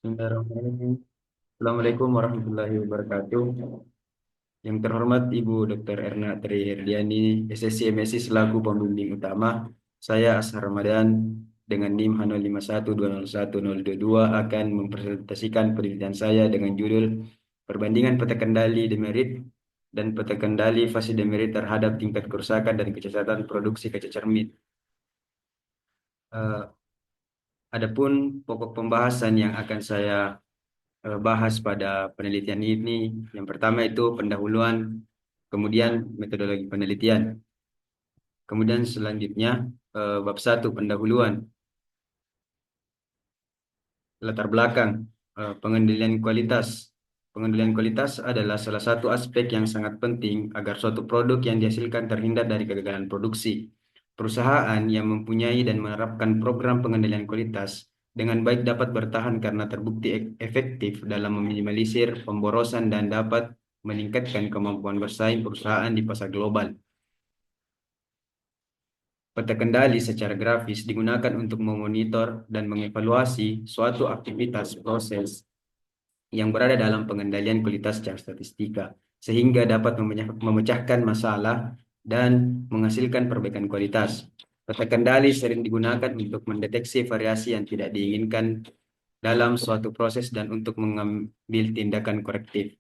Bismillahirrahmanirrahim. Assalamualaikum warahmatullahi wabarakatuh. Yang terhormat Ibu Dr. Erna Tri Herdiani, SSC MSI selaku pembimbing utama, saya Ashar Ramadan dengan NIM H05120122 akan mempresentasikan penelitian saya dengan judul Perbandingan peta kendali demerit dan peta kendali fase demerit terhadap tingkat kerusakan dan kecacatan produksi kaca cermin. Eh, Adapun pokok pembahasan yang akan saya bahas pada penelitian ini. Yang pertama itu pendahuluan, kemudian metodologi penelitian. Kemudian selanjutnya bab 1 pendahuluan, latar belakang, pengendalian kualitas. Pengendalian kualitas adalah salah satu aspek yang sangat penting agar suatu produk yang dihasilkan terhindar dari kegagalan produksi. Perusahaan yang mempunyai dan menerapkan program pengendalian kualitas dengan baik dapat bertahan karena terbukti efektif dalam meminimalisir pemborosan dan dapat meningkatkan kemampuan bersaing perusahaan di pasar global. Peta kendali secara grafis digunakan untuk memonitor dan mengevaluasi suatu aktivitas proses yang berada dalam pengendalian kualitas secara statistika, sehingga dapat memecahkan masalah dan menghasilkan perbaikan kualitas. Peta kendali sering digunakan untuk mendeteksi variasi yang tidak diinginkan dalam suatu proses dan untuk mengambil tindakan korektif.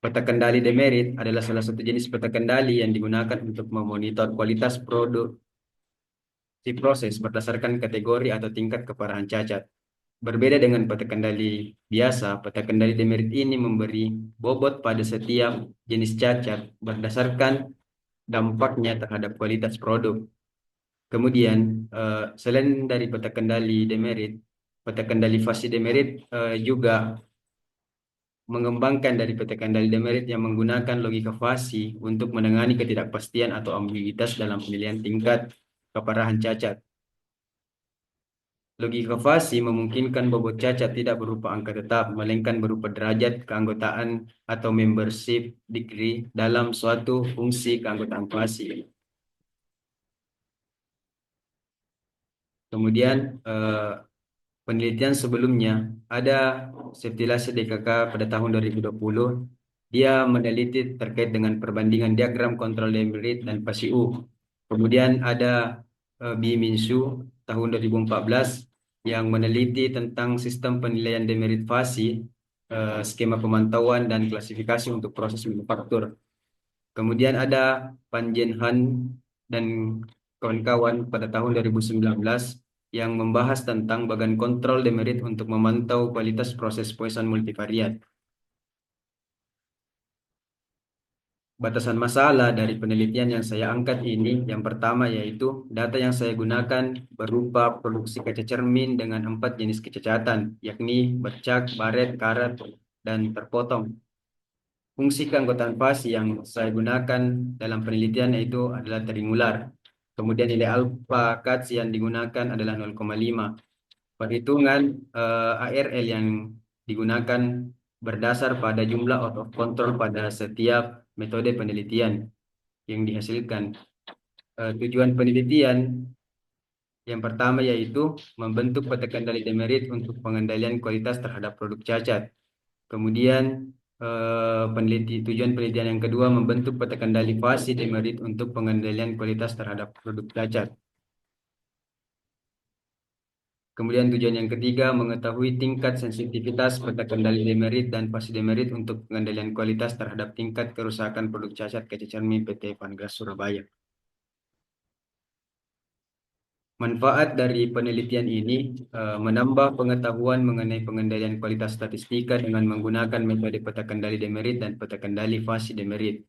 Peta kendali demerit adalah salah satu jenis peta kendali yang digunakan untuk memonitor kualitas produk si proses berdasarkan kategori atau tingkat keparahan cacat. Berbeda dengan peta kendali biasa, peta kendali demerit ini memberi bobot pada setiap jenis cacat berdasarkan dampaknya terhadap kualitas produk. Kemudian, selain dari peta kendali demerit, peta kendali fase demerit juga mengembangkan dari peta kendali demerit yang menggunakan logika fasi untuk menangani ketidakpastian atau ambiguitas dalam penilaian tingkat keparahan cacat. Logika fasi memungkinkan bobot cacat tidak berupa angka tetap, melainkan berupa derajat keanggotaan atau membership degree dalam suatu fungsi keanggotaan fasi. Kemudian penelitian sebelumnya ada Septilase DKK pada tahun 2020. Dia meneliti terkait dengan perbandingan diagram kontrol demerit dan fasi U. Kemudian ada Biminsu tahun 2014 yang meneliti tentang sistem penilaian demerit fasi, skema pemantauan dan klasifikasi untuk proses manufaktur. Kemudian ada Panjenhan dan kawan-kawan pada tahun 2019 yang membahas tentang bagan kontrol demerit untuk memantau kualitas proses Poisson multivariat. Batasan masalah dari penelitian yang saya angkat ini, yang pertama yaitu data yang saya gunakan berupa produksi kaca cermin dengan 4 jenis kecacatan, yakni bercak, baret, karat, dan terpotong. Fungsi keanggotaan fasi yang saya gunakan dalam penelitian yaitu adalah triangular. Kemudian nilai alfa CATS yang digunakan adalah 0,5. Perhitungan ARL yang digunakan berdasar pada jumlah out of control pada setiap metode penelitian yang dihasilkan. Tujuan penelitian yang pertama yaitu membentuk peta kendali demerit untuk pengendalian kualitas terhadap produk cacat. Kemudian tujuan penelitian yang kedua membentuk peta kendali fasi demerit untuk pengendalian kualitas terhadap produk cacat. Kemudian tujuan yang ketiga mengetahui tingkat sensitivitas peta kendali demerit dan fasi demerit untuk pengendalian kualitas terhadap tingkat kerusakan produk cacat kaca cermin PT Panggas Surabaya. Manfaat dari penelitian ini menambah pengetahuan mengenai pengendalian kualitas statistika dengan menggunakan metode peta kendali demerit dan peta kendali fasi demerit,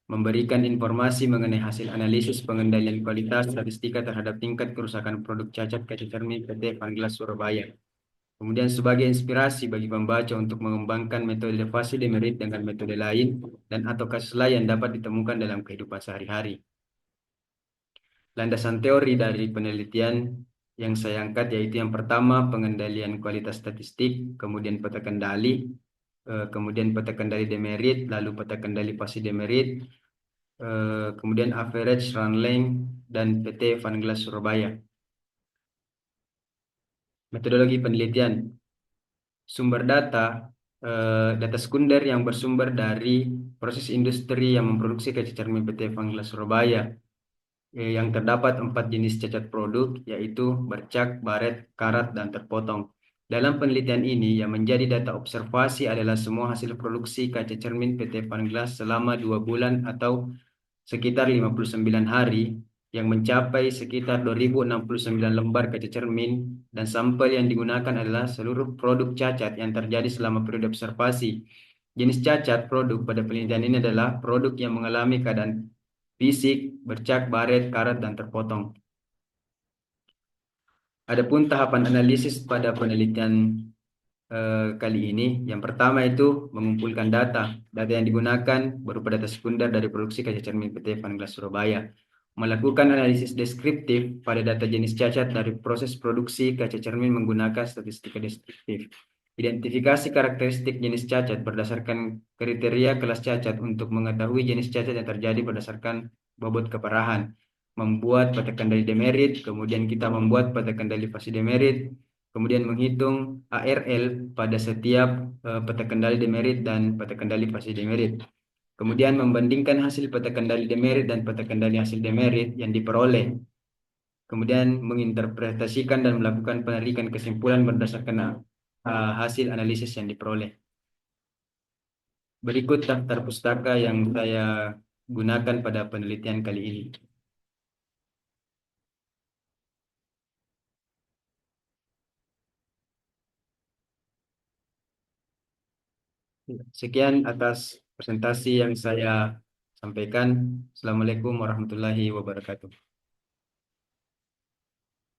memberikan informasi mengenai hasil analisis pengendalian kualitas statistika terhadap tingkat kerusakan produk cacat kaca cermin PT Panglas Surabaya. Kemudian sebagai inspirasi bagi pembaca untuk mengembangkan metode fasi demerit dengan metode lain dan atau kasus lain yang dapat ditemukan dalam kehidupan sehari-hari. Landasan teori dari penelitian yang saya angkat yaitu yang pertama pengendalian kualitas statistik, kemudian peta kendali, kemudian peta kendali demerit, lalu peta kendali fasi demerit, kemudian average run length dan PT Van Glass Surabaya. Metodologi penelitian. Sumber data, data sekunder yang bersumber dari proses industri yang memproduksi kaca cermin PT Vanggila Surabaya, yang terdapat 4 jenis cacat produk, yaitu bercak, baret, karat, dan terpotong. Dalam penelitian ini, yang menjadi data observasi adalah semua hasil produksi kaca cermin PT Vangglas selama 2 bulan atau sekitar 59 hari, yang mencapai sekitar 2069 lembar kaca cermin, dan sampel yang digunakan adalah seluruh produk cacat yang terjadi selama periode observasi. Jenis cacat produk pada penelitian ini adalah produk yang mengalami keadaan fisik, bercak, baret, karat, dan terpotong. Adapun tahapan analisis pada penelitian kali ini, yang pertama itu mengumpulkan data. Data yang digunakan berupa data sekunder dari produksi kaca cermin PT Vangglas Surabaya. Melakukan analisis deskriptif pada data jenis cacat dari proses produksi kaca cermin menggunakan statistika deskriptif. Identifikasi karakteristik jenis cacat berdasarkan kriteria kelas cacat untuk mengetahui jenis cacat yang terjadi berdasarkan bobot keparahan. Membuat peta kendali demerit, kemudian kita membuat peta kendali fase demerit, kemudian menghitung ARL pada setiap peta kendali demerit dan peta kendali fase demerit. Kemudian membandingkan hasil peta kendali demerit dan peta kendali hasil demerit yang diperoleh. Kemudian menginterpretasikan dan melakukan penarikan kesimpulan berdasarkan hasil analisis yang diperoleh. Berikut daftar pustaka yang saya gunakan pada penelitian kali ini. Sekian atas presentasi yang saya sampaikan. Assalamualaikum warahmatullahi wabarakatuh.